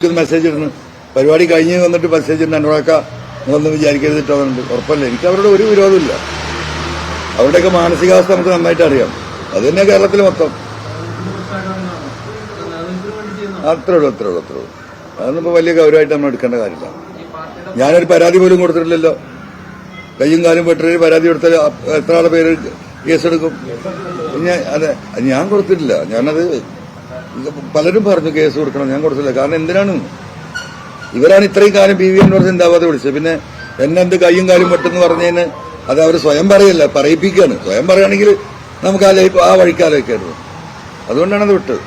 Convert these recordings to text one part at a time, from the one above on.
Message ഇടുന്നു. പരിപാടി കഴിഞ്ഞ് വന്നിട്ട് മെസ്സേജ് ഉണ്ട്, അനുറാക്ക നിങ്ങളൊന്നും വിചാരിക്കരുതിട്ടോന്നുണ്ട്. ഉറപ്പല്ല, എനിക്ക് അവരുടെ ഒരു വിരോധമില്ല. അവരുടെയൊക്കെ മാനസികാവസ്ഥ നമുക്ക് നന്നായിട്ട് അറിയാം. അത് തന്നെ കേരളത്തിൽ മൊത്തം. അത്രേ ഉള്ളൂ. അതൊന്നും ഇപ്പോൾ വലിയ ഗൗരവമായിട്ട് നമ്മൾ എടുക്കേണ്ട കാര്യമില്ല. ഞാനൊരു പരാതി പോലും കൊടുത്തിട്ടില്ലല്ലോ. കയ്യും കാലും വെട്ടൊരു പരാതി കൊടുത്താൽ എത്ര ആളുടെ പേര് കേസെടുക്കും? അതെ, ഞാൻ കൊടുത്തിട്ടില്ല. ഞാനത് പലരും പറഞ്ഞു കേസ് കൊടുക്കണം, ഞാൻ കൊടുത്തില്ല. കാരണം എന്തിനാണ്? ഇവരാണ് ഇത്രയും കാലം PV Anwar ചിന്താവാതെ വിളിച്ചത്. പിന്നെ എന്നെന്ത് കയ്യും കാലും വെട്ടെന്ന് പറഞ്ഞതിന് അത് അവർ സ്വയം പറയല്ല, പറയിപ്പിക്കുകയാണ്. സ്വയം പറയുകയാണെങ്കിൽ നമുക്ക് ആ വഴിക്കാലോചിക്കായിരുന്നു. അതുകൊണ്ടാണ് അത് വിട്ടത്.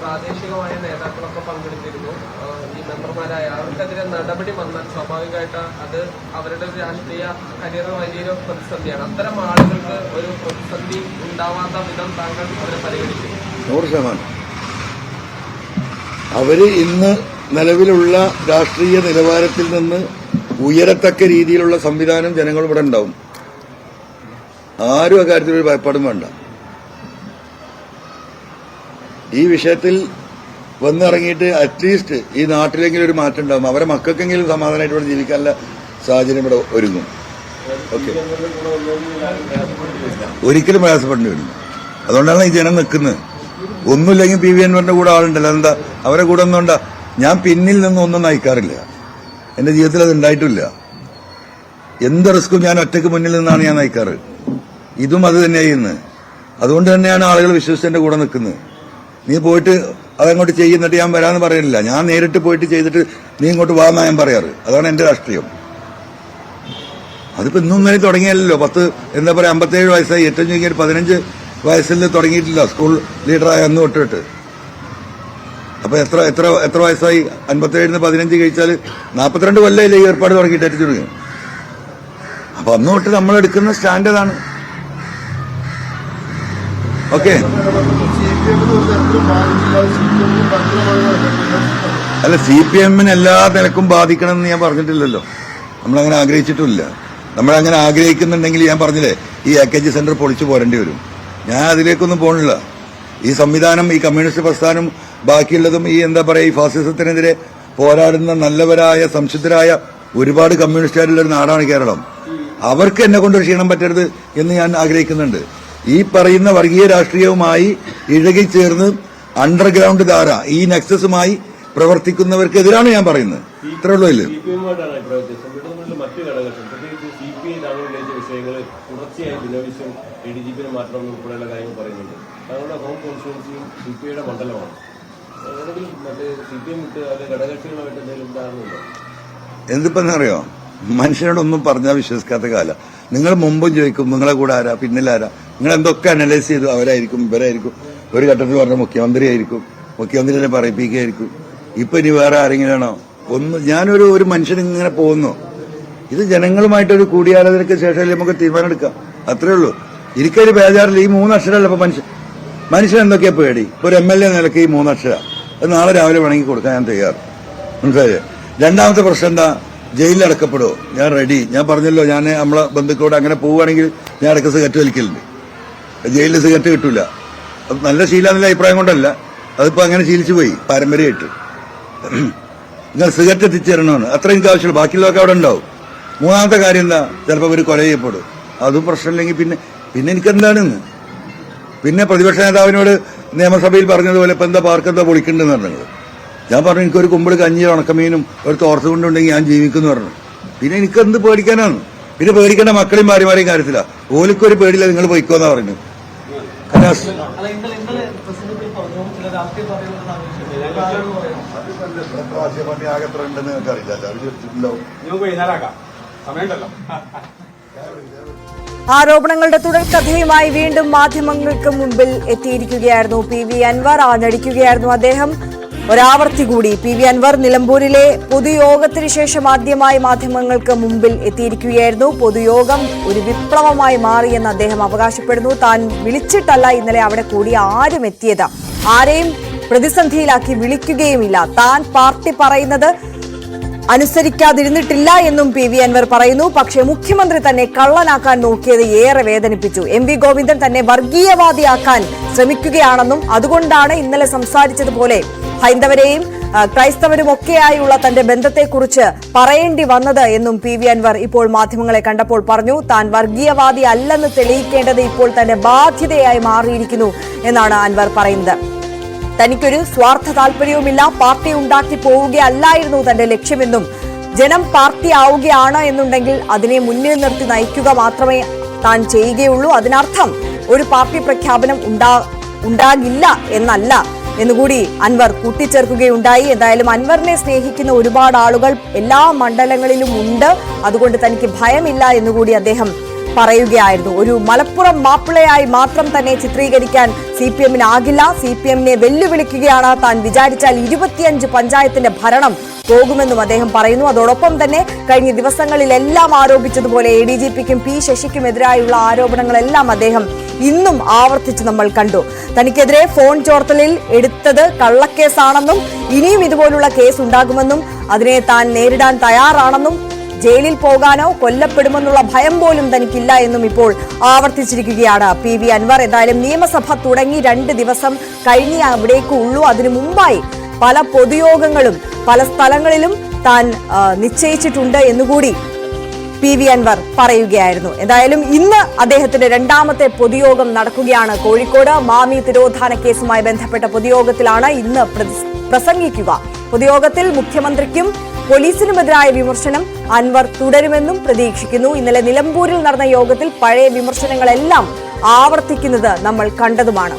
പ്രാദേശികമായ നേതാക്കളൊക്കെ പങ്കെടുത്തിരുന്നു. ഈ മെമ്പർമാരായ അവർക്കെതിരെ നടപടി വന്നാൽ സ്വാഭാവികമായിട്ട് അത് അവരുടെ രാഷ്ട്രീയ കരിയർ വലിയൊരു പ്രതിസന്ധിയാണ്. അത്തരം ആളുകൾക്ക് ഒരു പ്രതിസന്ധി ഉണ്ടാവാത്ത വിധം താങ്കൾ അവരെ പരിഗണിക്കുന്നു? 100%. അവര് ഇന്ന് നിലവിലുള്ള രാഷ്ട്രീയ നിലവാരത്തിൽ നിന്ന് ഉയരത്തക്ക രീതിയിലുള്ള സംവിധാനം ജനങ്ങൾ ഇവിടെ ഉണ്ടാവും. ആരും അക്കാര്യത്തിൽ ഒരു ഭയപ്പാടും വേണ്ട. ഈ വിഷയത്തിൽ വന്നിറങ്ങിയിട്ട് അറ്റ്ലീസ്റ്റ് ഈ നാട്ടിലെങ്കിലും ഒരു മാറ്റം ഉണ്ടാവും. അവരെ മക്കൾക്കെങ്കിലും സമാധാനമായിട്ട് ഇവിടെ ജീവിക്കാനുള്ള സാഹചര്യം ഇവിടെ ഒരുങ്ങും. ഓക്കെ, ഒരിക്കലും പ്രയാസപ്പെടേണ്ടി വരും. അതുകൊണ്ടാണ് ഈ ജനം നിൽക്കുന്നത്. ഒന്നുമില്ലെങ്കിൽ PV Anwarന്റെ കൂടെ ആളുണ്ടല്ലോ. എന്താ അവരെ കൂടെ ഒന്നുണ്ടാ? ഞാൻ പിന്നിൽ നിന്നൊന്നും നയിക്കാറില്ല. എന്റെ ജീവിതത്തിൽ അത് ഉണ്ടായിട്ടില്ല. എന്ത് റിസ്ക്കും ഞാൻ ഒറ്റയ്ക്ക് മുന്നിൽ നിന്നാണ് ഞാൻ നയിക്കാറ്. ഇതും അത് തന്നെയായി ഇന്ന്. അതുകൊണ്ട് തന്നെയാണ് ആളുകൾ വിശ്വസിച്ച് എന്റെ കൂടെ നിൽക്കുന്നത്. നീ പോയിട്ട് അതങ്ങോട്ട് ചെയ്യുന്നിട്ട് ഞാൻ വരാമെന്ന് പറയുന്നില്ല. ഞാൻ നേരിട്ട് പോയിട്ട് ചെയ്തിട്ട് നീ ഇങ്ങോട്ട് വാ എന്നാ ഞാൻ പറയാറ്. അതാണ് എന്റെ രാഷ്ട്രീയം. അതിപ്പോ ഇന്നും ഇന്നലെ തുടങ്ങിയല്ലോ. 57 വയസ്സായി. ഏറ്റവും ചുരുങ്ങിയ 15 വയസ്സിൽ തുടങ്ങിയിട്ടില്ല സ്കൂൾ ലീഡറായ അന്ന് തൊട്ടിട്ട്. അപ്പൊ എത്ര വയസ്സായി? 57 15 കഴിച്ചാൽ 42 കൊല്ലമല്ലേ ഈ ഏർപ്പാട് തുടങ്ങിയിട്ട് ഏറ്റവും ചുരുങ്ങി. അപ്പൊ അന്ന് തൊട്ട് നമ്മൾ എടുക്കുന്ന സ്റ്റാൻഡ് അതാണ്. ഓക്കെ, അല്ല, CPM എല്ലാ നിലക്കും ബാധിക്കണമെന്ന് ഞാൻ പറഞ്ഞിട്ടില്ലല്ലോ. നമ്മളങ്ങനെ ആഗ്രഹിച്ചിട്ടില്ല. നമ്മളങ്ങനെ ആഗ്രഹിക്കുന്നുണ്ടെങ്കിൽ ഞാൻ പറഞ്ഞില്ലേ, ഈ AKG സെന്റർ പൊളിച്ചു പോരേണ്ടി വരും. ഞാൻ അതിലേക്കൊന്നും പോകണില്ല. ഈ സംവിധാനം, ഈ കമ്മ്യൂണിസ്റ്റ് പ്രസ്ഥാനം, ബാക്കിയുള്ളതും ഈ എന്താ പറയാ, ഈ ഫാസിസത്തിനെതിരെ പോരാടുന്ന നല്ലവരായ സംശുദ്ധരായ ഒരുപാട് കമ്മ്യൂണിസ്റ്റുകാരുള്ള ഒരു നാടാണ് കേരളം. അവർക്ക് എന്നെ കൊണ്ടൊരു ക്ഷീണം പറ്റരുത് എന്ന് ഞാൻ ആഗ്രഹിക്കുന്നുണ്ട്. ഈ പറയുന്ന വർഗീയ രാഷ്ട്രീയവുമായി ഇഴകിച്ചേർന്ന് അണ്ടർഗ്രൗണ്ട് ധാര, ഈ നെക്സസുമായി പ്രവർത്തിക്കുന്നവർക്കെതിരാണ് ഞാൻ പറയുന്നത്. ഇത്രേ ഉള്ളൂ. ഇല്ല, മറ്റു ഘടകങ്ങൾ പ്രത്യേകിച്ച് CPI താങ്കൾ ഉന്നയിച്ച വിഷയങ്ങൾ തുടർച്ചയായി ദിനവിശ്വം ADGP മാറ്റണം ഉൾപ്പെടെയുള്ള കാര്യങ്ങൾ പറയുന്നുണ്ട്. താങ്കളുടെ ഹോം കോൺസ്റ്റിറ്റ്യുവൻസിയും CPIയുടെ മണ്ഡലമാണ്. ഏതെങ്കിലും മറ്റേ CPM വിട്ട് അത് ഘടകകക്ഷികളുമായിട്ട് എന്തെങ്കിലും ധാരണയുണ്ടോ? എന്തിപ്പെന്നറിയോ, മനുഷ്യനോടൊന്നും പറഞ്ഞാൽ വിശ്വസിക്കാത്ത കാലം. നിങ്ങൾ മുമ്പും ചോദിക്കും നിങ്ങളെ കൂടെ ആരാ, പിന്നിലാരാ. നിങ്ങൾ എന്തൊക്കെ അനലൈസ് ചെയ്തു, അവരായിരിക്കും, ഇവരായിരിക്കും. ഒരു ഘട്ടത്തിൽ പറഞ്ഞ മുഖ്യമന്ത്രി ആയിരിക്കും, മുഖ്യമന്ത്രിനെ പറയിപ്പിക്കുകയായിരിക്കും. ഇപ്പൊ ഇനി വേറെ ആരെങ്കിലാണോ? ഞാനൊരു മനുഷ്യനിങ്ങനെ പോകുന്നു. ഇത് ജനങ്ങളുമായിട്ടൊരു കൂടിയാലോചനയ്ക്ക് ശേഷം നമുക്ക് തീരുമാനം എടുക്കാം. അത്രേ ഉള്ളൂ. എനിക്കൊരു ബേജാറില്ല. ഈ 3 അക്ഷരമല്ല ഇപ്പൊ മനുഷ്യൻ എന്തൊക്കെയാ പേടി. ഒരു MLA നിലയ്ക്ക് ഈ 3 അക്ഷരം അത് നാളെ രാവിലെ വേണമെങ്കിൽ കൊടുക്കാൻ ഞാൻ തയ്യാറ്. മനസ്സിലായേ? രണ്ടാമത്തെ പ്രശ്നം എന്താ? ജയിലിൽ അടക്കപ്പെടുമോ? ഞാൻ റെഡി. ഞാൻ പറഞ്ഞല്ലോ, ഞാൻ നമ്മളെ ബന്ധുക്കളോട് അങ്ങനെ പോവുകയാണെങ്കിൽ ഞാൻ ഇടയ്ക്ക് സിഗരറ്റ് വലിക്കലുണ്ട്. ജയിലിൽ സിഗരറ്റ് കിട്ടൂല. അത് നല്ല ശീലമെന്നുള്ള അഭിപ്രായം കൊണ്ടല്ല, അതിപ്പോ അങ്ങനെ ശീലിച്ചു പോയി പാരമ്പര്യമായിട്ട്. നിങ്ങൾ സിഗരറ്റ് എത്തിച്ചേരണമെന്ന് അത്ര എനിക്ക് ആവശ്യമുള്ളൂ. ബാക്കിയുള്ളതൊക്കെ അവിടെ ഉണ്ടാവും. മൂന്നാമത്തെ കാര്യം എന്താ? ചിലപ്പോൾ ഇവർ കൊല ചെയ്യപ്പെടും. അതും പ്രശ്നമില്ലെങ്കിൽ പിന്നെ എനിക്കെന്താണെന്ന്. പിന്നെ പ്രതിപക്ഷ നേതാവിനോട് നിയമസഭയിൽ പറഞ്ഞതുപോലെ ഇപ്പൊ എന്താ പാർക്ക് എന്താ പൊളിക്കണ്ടെന്ന് പറഞ്ഞത്. ഞാൻ പറഞ്ഞു എനിക്കൊരു കുമ്പിൾ കഞ്ഞി ഉണക്കമീനും ഒരു തോർത്ത് കൊണ്ടുണ്ടെങ്കിൽ ഞാൻ ജീവിക്കുന്നു പറഞ്ഞു. പിന്നെ എനിക്കെന്ത് പേടിക്കാനാണ്? പിന്നെ പേടിക്കേണ്ട മക്കളെയും ഭാര്യമാരെയും കാര്യത്തില. ഓലിക്കൊരു പേടിയില്ല, നിങ്ങൾ പോയിക്കോന്നാ പറഞ്ഞു. ആകെത്രണ്ടെന്ന് നിങ്ങൾക്ക് അറിയില്ല. ആരോപണങ്ങളുടെ തുടർക്കഥയുമായി വീണ്ടും മാധ്യമങ്ങൾക്ക് മുമ്പിൽ എത്തിയിരിക്കുകയായിരുന്നു PV Anwar. ആഞ്ഞടിക്കുകയായിരുന്നു അദ്ദേഹം. ഒരാവർത്തി കൂടി PV Anwar നിലമ്പൂരിലെ പൊതുയോഗത്തിന് ശേഷം ആദ്യമായി മാധ്യമങ്ങൾക്ക് മുമ്പിൽ എത്തിയിരിക്കുകയായിരുന്നു. പൊതുയോഗം ഒരു വിപ്ലവമായി മാറിയെന്ന് അദ്ദേഹം അവകാശപ്പെടുന്നു. താൻ വിളിച്ചിട്ടല്ല ഇന്നലെ അവിടെ കൂടി ആരും എത്തിയത്. ആരെയും പ്രതിസന്ധിയിലാക്കി വിളിക്കുകയുമില്ല. താൻ പാർട്ടി പറയുന്നത് അനുസരിക്കാതിരുന്നിട്ടില്ല എന്നും PV Anwar പറയുന്നു. പക്ഷേ മുഖ്യമന്ത്രി തന്നെ കള്ളനാക്കാൻ നോക്കിയത് ഏറെ വേദനിപ്പിച്ചു. MV ഗോവിന്ദൻ തന്നെ വർഗീയവാദിയാക്കാൻ ശ്രമിക്കുകയാണെന്നും അതുകൊണ്ടാണ് ഇന്നലെ സംസാരിച്ചതുപോലെ ഹൈന്ദവരെയും ക്രൈസ്തവരുമൊക്കെയായുള്ള തന്റെ ബന്ധത്തെക്കുറിച്ച് പറയേണ്ടി വന്നത് എന്നും പി വി അൻവർ ഇപ്പോൾ മാധ്യമങ്ങളെ കണ്ടപ്പോൾ പറഞ്ഞു. താൻ വർഗീയവാദി അല്ലെന്ന് തെളിയിക്കേണ്ടത് ഇപ്പോൾ തന്റെ ബാധ്യതയായി മാറിയിരിക്കുന്നു എന്നാണ് അൻവർ പറയുന്നത്. തനിക്കൊരു സ്വാർത്ഥ താല്പര്യവുമില്ല, പാർട്ടി ഉണ്ടാക്കി പോവുകയല്ലായിരുന്നു തന്റെ ലക്ഷ്യമെന്നും ജനം പാർട്ടി ആവുകയാണ് എന്നുണ്ടെങ്കിൽ അതിനെ മുന്നിൽ നിർത്തി നയിക്കുക മാത്രമേ താൻ ചെയ്യുകയുള്ളൂ. അതിനർത്ഥം ഒരു പാർട്ടി പ്രഖ്യാപനം ഉണ്ടാകില്ല എന്നല്ല എന്നുകൂടി അൻവർ കൂട്ടിച്ചേർക്കുകയുണ്ടായി. എന്തായാലും അൻവറിനെ സ്നേഹിക്കുന്ന ഒരുപാട് ആളുകൾ എല്ലാ മണ്ഡലങ്ങളിലും ഉണ്ട്, അതുകൊണ്ട് തനിക്ക് ഭയമില്ല എന്നുകൂടി അദ്ദേഹം പറയുകയായിരുന്നു. ഒരു മലപ്പുറം മാപ്പിളയായി മാത്രം തന്നെ ചിത്രീകരിക്കാൻ CPM-നാകില്ല. CPM-നെ വെല്ലുവിളിക്കുകയാണ് താൻ. വിചാരിച്ചാൽ 25 പഞ്ചായത്തിന്റെ ഭരണം പോകുമെന്നും അദ്ദേഹം പറയുന്നു. അതോടൊപ്പം തന്നെ കഴിഞ്ഞ ദിവസങ്ങളിലെല്ലാം ആരോപിച്ചതുപോലെ ADGP-ക്കും P ശശിക്കുമെതിരായുള്ള ആരോപണങ്ങളെല്ലാം അദ്ദേഹം ഇന്നും ആവർത്തിച്ച് നമ്മൾ കണ്ടു. തനിക്കെതിരെ ഫോൺ ചോർത്തലിൽ എടുത്തത് കള്ളക്കേസാണെന്നും ഇനിയും ഇതുപോലുള്ള കേസ് ഉണ്ടാകുമെന്നും അതിനെ താൻ നേരിടാൻ തയ്യാറാണെന്നും ജയിലിൽ പോകാനോ കൊല്ലപ്പെടുമെന്നുള്ള ഭയം പോലും തനിക്കില്ല എന്നും ഇപ്പോൾ ആവർത്തിച്ചിരിക്കുകയാണ് PV അൻവർ. എന്തായാലും നിയമസഭ തുടങ്ങി 2 ദിവസം കഴിഞ്ഞേ അവിടേക്ക് ഉള്ളൂ. അതിനു മുമ്പായി പല പൊതുയോഗങ്ങളും പല സ്ഥലങ്ങളിലും താൻ നിശ്ചയിച്ചിട്ടുണ്ട് എന്നുകൂടി PV അൻവർ പറയുകയായിരുന്നു. എന്തായാലും ഇന്ന് അദ്ദേഹത്തിന്റെ 2ാമത്തെ പൊതുയോഗം നടക്കുകയാണ് കോഴിക്കോട്. മാമി തിരോധാന കേസുമായി ബന്ധപ്പെട്ട പൊതുയോഗത്തിലാണ് ഇന്ന് പ്രസംഗിക്കുക. പൊതുയോഗത്തിൽ മുഖ്യമന്ത്രിക്കും പോലീസിനുമെതിരായ വിമർശനം അൻവർ തുടരുമെന്നും പ്രതീക്ഷിക്കുന്നു. ഇന്നലെ നിലമ്പൂരിൽ നടന്ന യോഗത്തിൽ പഴയ വിമർശനങ്ങളെല്ലാം ആവർത്തിക്കുന്നത് നമ്മൾ കണ്ടതുമാണ്.